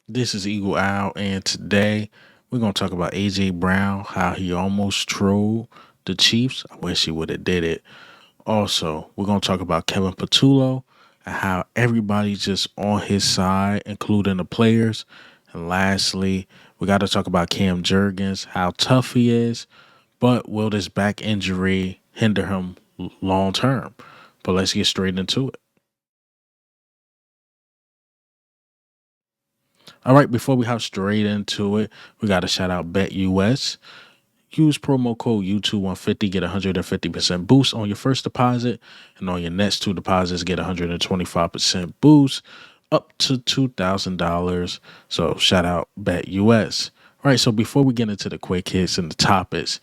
This is Eagle Owl, and today we're gonna talk about AJ Brown, how he almost trolled the Chiefs. I wish he would have did it. Also, we're gonna talk about Kevin Patullo and how everybody's just on his side, including the players. And lastly, we got to talk about Cam Jurgens, how tough he is, but will this back injury hinder him long term? But let's get straight into it. All right, before we hop straight into it, we got to shout out BetUS. Use promo code U2150, get 150% boost on your first deposit, and on your next two deposits, get 125% boost up to $2,000. So shout out BetUS. All right, so before we get into the quick hits and the topics,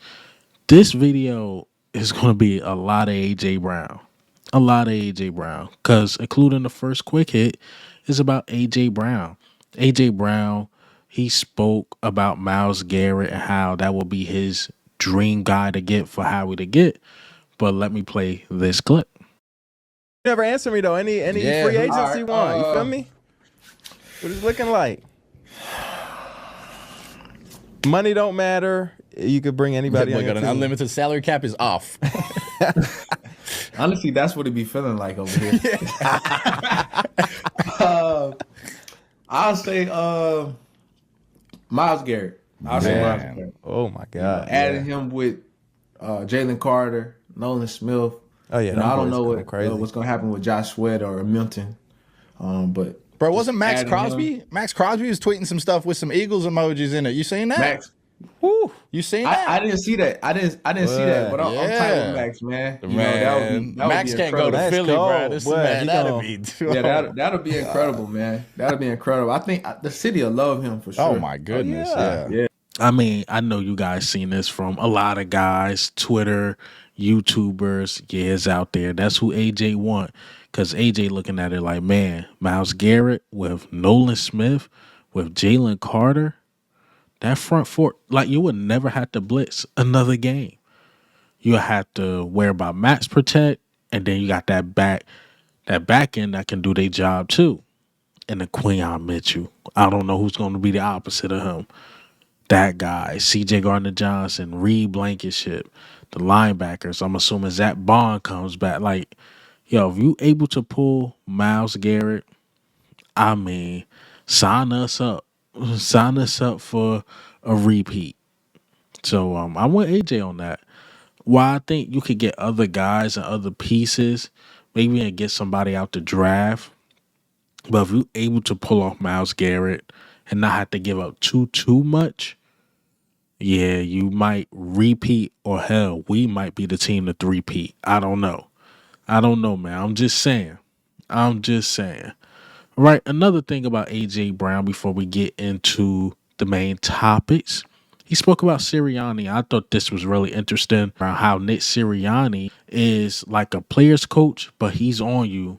this video is going to be a lot of AJ Brown. A lot of AJ Brown, because including the first quick hit is about AJ Brown. AJ Brown, he spoke about Myles Garrett and how that will be his dream guy to get for Howie to get. But let me play this clip. Never answer me though. Any free agents you want? You feel me? What is it looking like? Money don't matter. You could bring anybody on your team. Unlimited salary cap is off. Honestly, that's what it be feeling like over here. I'll say Myles Garrett. Myles Garrett. Oh my God! Adding him with Jalen Carter, Nolan Smith. Oh yeah, I don't know what's going to happen with Josh Sweat or Milton. But bro, wasn't Maxx Crosby? Maxx Crosby was tweeting some stuff with some Eagles emojis in it. You seen that? Maxx. Woo, you seen that? I didn't see that. I didn't see that. But I'm tight with Maxx, man. Maxx can't go to Philly, bro. That'll be that'll be incredible, man. That'll be incredible. I think the city will love him for sure. Oh my goodness, yeah. I mean, I know you guys seen this from a lot of guys, Twitter, YouTubers, it's out there. That's who AJ want. Because AJ looking at it like, man, Myles Garrett with Nolan Smith, with Jalen Carter, that front four, like you would never have to blitz another game. You have to worry about max protect, and then you got that back end that can do their job too. And the Quinyon Mitchell, I don't know who's going to be the opposite of him. That guy, C.J. Gardner-Johnson, Reed Blankenship, the linebackers. I'm assuming Zach Bond comes back. Like, yo, if you able to pull Myles Garrett, I mean, sign us up. Sign us up for a repeat. So I want AJ on that. While I think you could get other guys and other pieces, maybe and get somebody out the draft. But if you're able to pull off Myles Garrett and not have to give up too much, yeah, you might repeat, or hell, we might be the team to three-peat. I don't know, man. I'm just saying. All right, another thing about AJ Brown before we get into the main topics. He spoke about Sirianni. I thought this was really interesting about how Nick Sirianni is like a player's coach, but he's on you,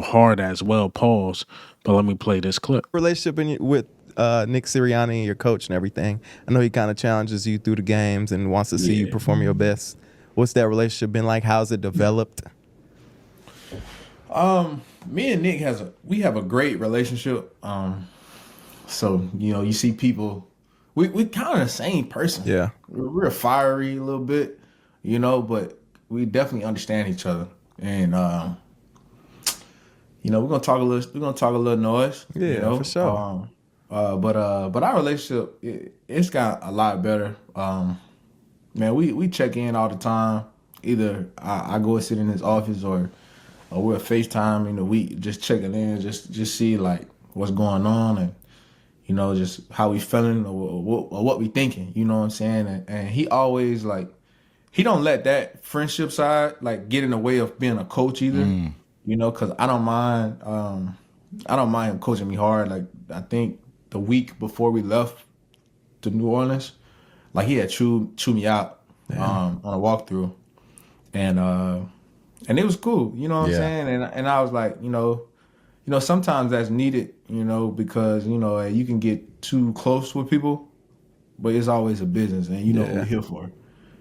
hard as well. Pause. But let me play this clip. Relationship with Nick Sirianni, your coach and everything. I know he kind of challenges you through the games and wants to see you perform your best. What's that relationship been like? How's it developed? Me and Nick we have a great relationship. So you see people, we kind of the same person. Yeah, we're fiery a little bit, but we definitely understand each other. And we're gonna talk a little noise. Yeah, for sure. But our relationship, it's got a lot better. Man, we check in all the time. Either I go and sit in his office or we'll FaceTime in the week, just checking in, just see like what's going on and just how we feeling or what we thinking. You know what I'm saying? And he always he don't let that friendship side get in the way of being a coach either. Because I don't mind him coaching me hard. I think the week before we left to New Orleans, he had chew me out on a walkthrough, and it was cool. You know what I'm saying? And I was like, sometimes that's needed. Because you can get too close with people, but it's always a business, and what we're here for.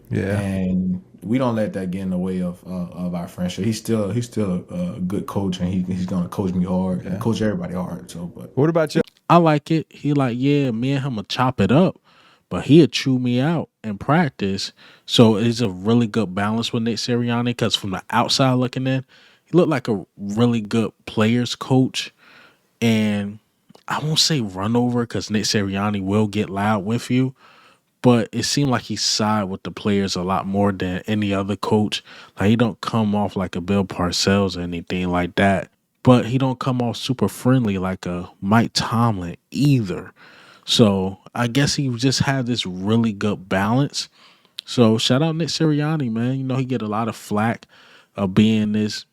Yeah, and we don't let that get in the way of our friendship. He's still a good coach, and he's gonna coach me hard and coach everybody hard. So, but what about you? I like it. He like, yeah, me and him will chop it up, but he'll chew me out in practice. So it's a really good balance with Nick Sirianni because from the outside looking in, he looked like a really good players coach. And I won't say run over because Nick Sirianni will get loud with you, but it seemed like he side with the players a lot more than any other coach. Like he don't come off like a Bill Parcells or anything like that, but he don't come off super friendly like a Mike Tomlin either. So I guess he just had this really good balance. So shout out Nick Sirianni, man. You know he get a lot of flack of being this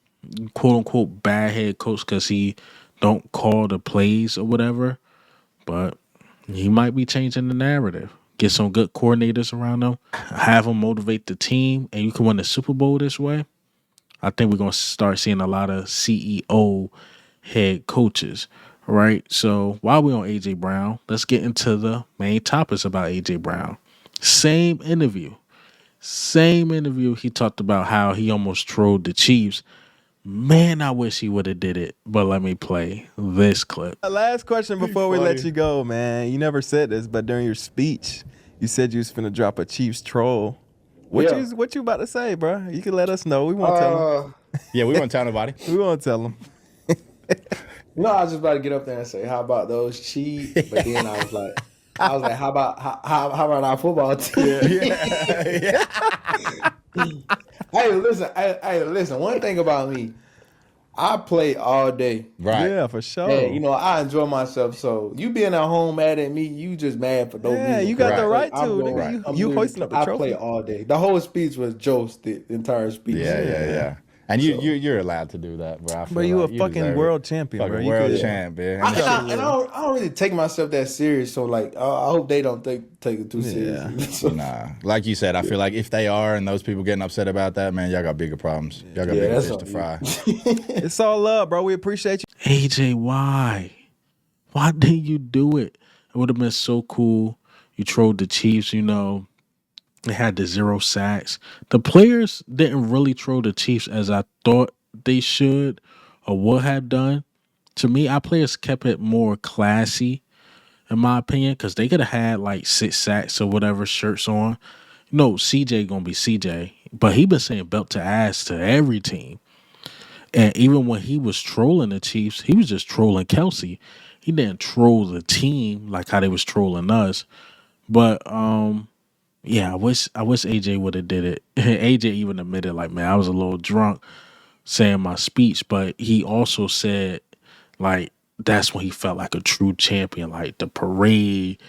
quote unquote bad head coach because he don't call the plays or whatever. But he might be changing the narrative. Get some good coordinators around him, have them motivate the team, and you can win the Super Bowl this way. I think we're gonna start seeing a lot of CEO head coaches, right? So while we're on AJ Brown, let's get into the main topics about AJ Brown. Same interview. He talked about how he almost trolled the Chiefs. Man, I wish he would have did it. But let me play this clip. Last question before we let you go, man. You never said this, but during your speech, you said you was finna drop a Chiefs troll. What you about to say, bro? You can let us know. We won't tell them. Yeah, we won't tell nobody. We won't tell them. No, I was just about to get up there and say, "How about those Chiefs?" But then I was like, "How about our football team?" Yeah. Hey, listen. One thing about me, I play all day. Right. Yeah, for sure. Yeah, I enjoy myself. So you being at home mad at me, you just mad for no reason. Yeah, you got the right to. I'm Nigga. going- You I'm hoisting up the I trophy. play all day. The whole speech was Joe's the entire speech. Yeah. And you're allowed to do that, bro. I feel Bro, you like a fucking deserve world it. champion, Fucking bro. You world could- champ, man. I don't really take myself that serious. So like, I hope they don't take it too seriously. So, Nah, like you said, I feel like if they are and those people getting upset about that, man, y'all got bigger problems. Y'all got bigger that's fish on to you. fry. It's all love, bro. We appreciate you. AJ, why? Why didn't you do it? It would have been so cool. You trolled the Chiefs, They had the 0 sacks. The players didn't really troll the Chiefs as I thought they should or would have done. To me, our players kept it more classy, in my opinion, because they could have had like 6 sacks or whatever shirts on. CJ gonna be CJ, but he been saying belt to ass to every team. And even when he was trolling the Chiefs, he was just trolling Kelsey. He didn't troll the team like how they was trolling us. But yeah, I wish AJ would have did it. AJ even admitted like, man, I was a little drunk saying my speech, but he also said like that's when he felt like a true champion. Like the parade,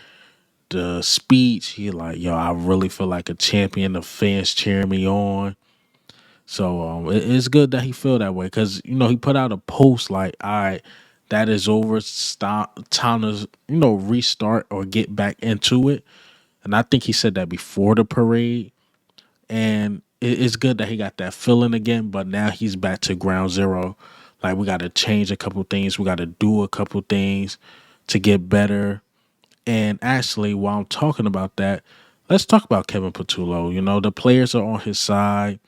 the speech, he like, yo, I really feel like a champion. The fans cheering me on. So it's good that he feel that way because he put out a post like, all right, that is over. Stop, time to restart or get back into it. And I think he said that before the parade. And it's good that he got that feeling again. But now he's back to ground zero. Like we got to change a couple things. We got to do a couple things to get better. And actually, while I'm talking about that, let's talk about Kevin Patullo. The players are on his side.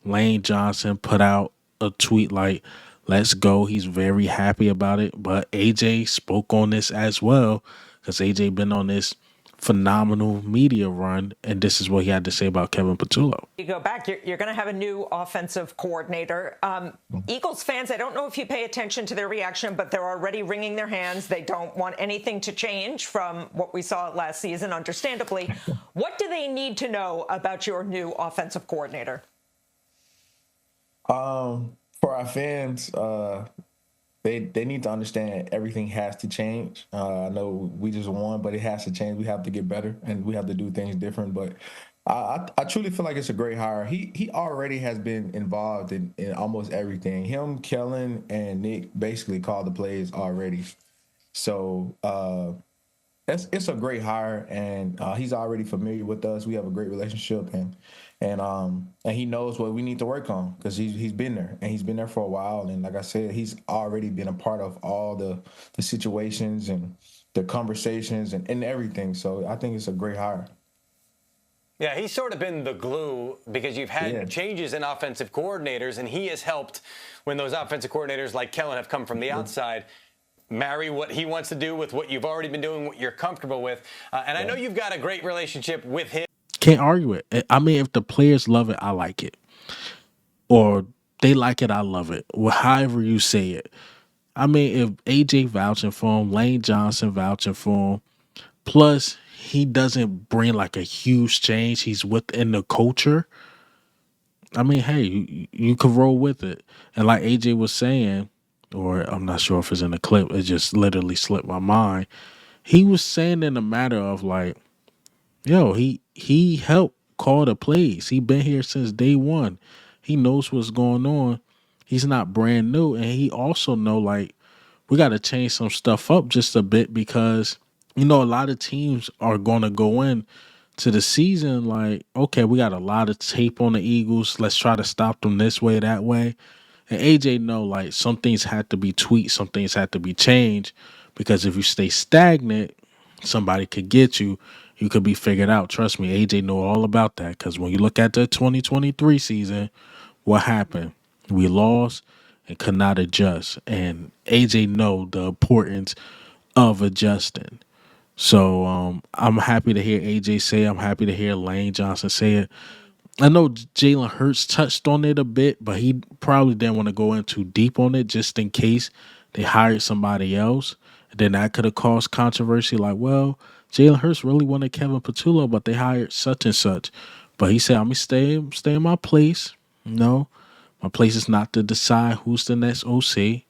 Lane Johnson put out a tweet like, let's go. He's very happy about it. But AJ spoke on this as well because AJ been on this phenomenal media run. And this is what he had to say about Kevin Patullo. You go back, you're going to have a new offensive coordinator. Eagles fans, I don't know if you pay attention to their reaction, but they're already wringing their hands. They don't want anything to change from what we saw last season, understandably. What do they need to know about your new offensive coordinator? For our fans, they need to understand everything has to change. I know we just won, but it has to change. We have to get better, and we have to do things different. But I truly feel like it's a great hire. He already has been involved in almost everything. Him, Kellen, and Nick basically called the plays already. So it's a great hire, and he's already familiar with us. We have a great relationship, and he knows what we need to work on because he's been there, and he's been there for a while. And like I said, he's already been a part of all the situations and the conversations and everything. So I think it's a great hire. Yeah, he's sort of been the glue because you've had changes in offensive coordinators, and he has helped when those offensive coordinators like Kellen have come from the outside. marry what he wants to do with what you've already been doing, what you're comfortable with. And I know you've got a great relationship with him. Can't argue it. I mean, if the players love it, I like it. Or they like it, I love it. Well, however you say it. I mean, if AJ vouching for him, Lane Johnson vouching for him, plus he doesn't bring like a huge change. He's within the culture. I mean, hey, you could roll with it. And like AJ was saying, or I'm not sure if it's in the clip, it just literally slipped my mind. He was saying in a matter of like, yo, he helped call the plays. He been here since day one. He knows what's going on. He's not brand new. And he also know like we got to change some stuff up just a bit because, you know, a lot of teams are going to go in to the season like, okay, we got a lot of tape on the Eagles. Let's try to stop them this way, that way. And AJ know like some things had to be tweaked, some things had to be changed because if you stay stagnant, somebody could get you. You could be figured out. Trust me, AJ know all about that because when you look at the 2023 season, what happened? We lost and could not adjust. And AJ know the importance of adjusting. So I'm happy to hear AJ say it. I'm happy to hear Lane Johnson say it. I know Jalen Hurts touched on it a bit, but he probably didn't want to go in too deep on it just in case they hired somebody else. And then that could have caused controversy like, well, Jalen Hurts really wanted Kevin Patullo, but they hired such and such. But he said, I'm going to stay in my place. No, my place is not to decide who's the next OC.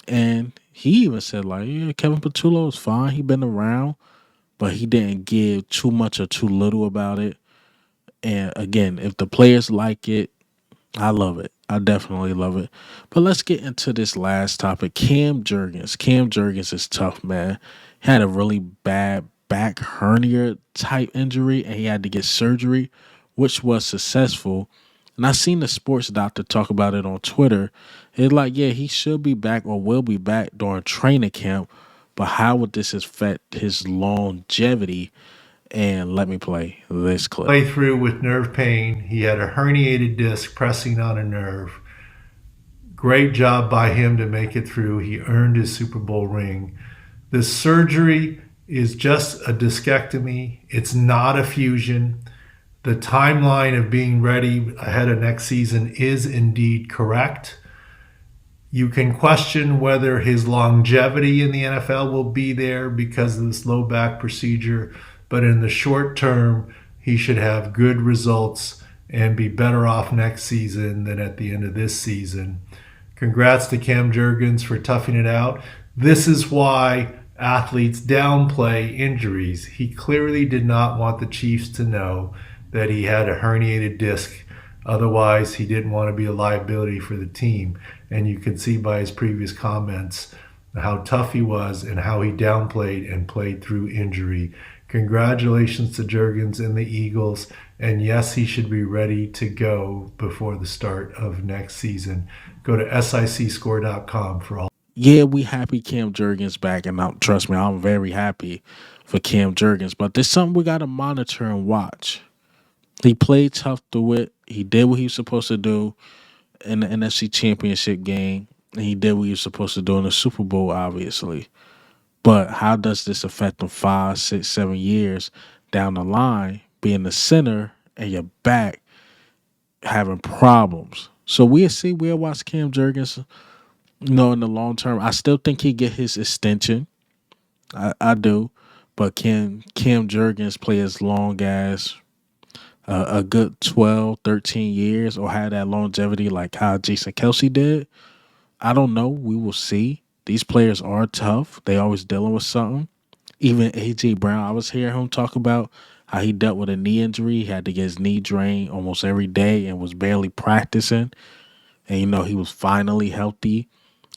And he even said, like, yeah, Kevin Patullo is fine. He been around, but he didn't give too much or too little about it. And again, if the players like it, I love it. I definitely love it. But let's get into this last topic. Cam Jurgens. Cam Jurgens is tough, man. He had a really bad back hernia type injury, and he had to get surgery, which was successful. And I seen the sports doctor talk about it on Twitter. It's like, yeah, he should be back or will be back during training camp, but how would this affect his longevity? And let me play this clip. Play through with nerve pain. He had a herniated disc pressing on a nerve. Great job by him to make it through. He earned his Super Bowl ring. This surgery is just a discectomy. It's not a fusion. The timeline of being ready ahead of next season is indeed correct. You can question whether his longevity in the NFL will be there because of this low back procedure, but in the short term, he should have good results and be better off next season than at the end of this season. Congrats to Cam Jurgens for toughing it out. This is why athletes downplay injuries. He clearly did not want the Chiefs to know that he had a herniated disc. Otherwise, he didn't want to be a liability for the team. And you can see by his previous comments how tough he was and how he downplayed and played through injury. Congratulations to Jurgens and the Eagles. And yes, he should be ready to go before the start of next season. Go to sicscore.com for all. Yeah, we happy Cam Jurgens back, and trust me, I'm very happy for Cam Jurgens. But there's something we got to monitor and watch. He played tough through it. He did what he was supposed to do in the NFC Championship game, and he did what he was supposed to do in the Super Bowl, obviously. But how does this affect him 5, 6, 7 years down the line, being the center and your back having problems? So we'll see. We'll watch Cam Jurgens, in the long term. I still think he get his extension. I do. But can Cam Jurgens play as long as a good 12, 13 years or have that longevity like how Jason Kelce did? I don't know. We will see. These players are tough. They always dealing with something. Even A.J. Brown, I was hearing him talk about how he dealt with a knee injury. He had to get his knee drained almost every day and was barely practicing. And, he was finally healthy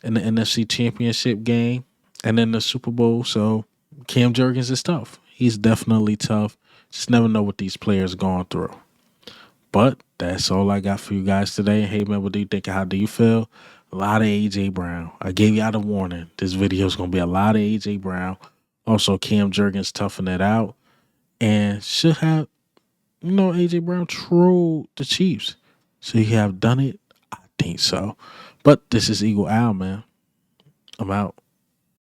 in the NFC Championship game and in the Super Bowl. So Cam Jurgens is tough. He's definitely tough. Just never know what these players are going through. But that's all I got for you guys today. Hey, man, what do you think? How do you feel? A lot of A.J. Brown. I gave you out a warning. This video is going to be a lot of A.J. Brown. Also, Cam Jurgens toughing it out. And should have, A.J. Brown trolled the Chiefs. Should he have done it? I think so. But this is Eagle Owl, man. I'm out.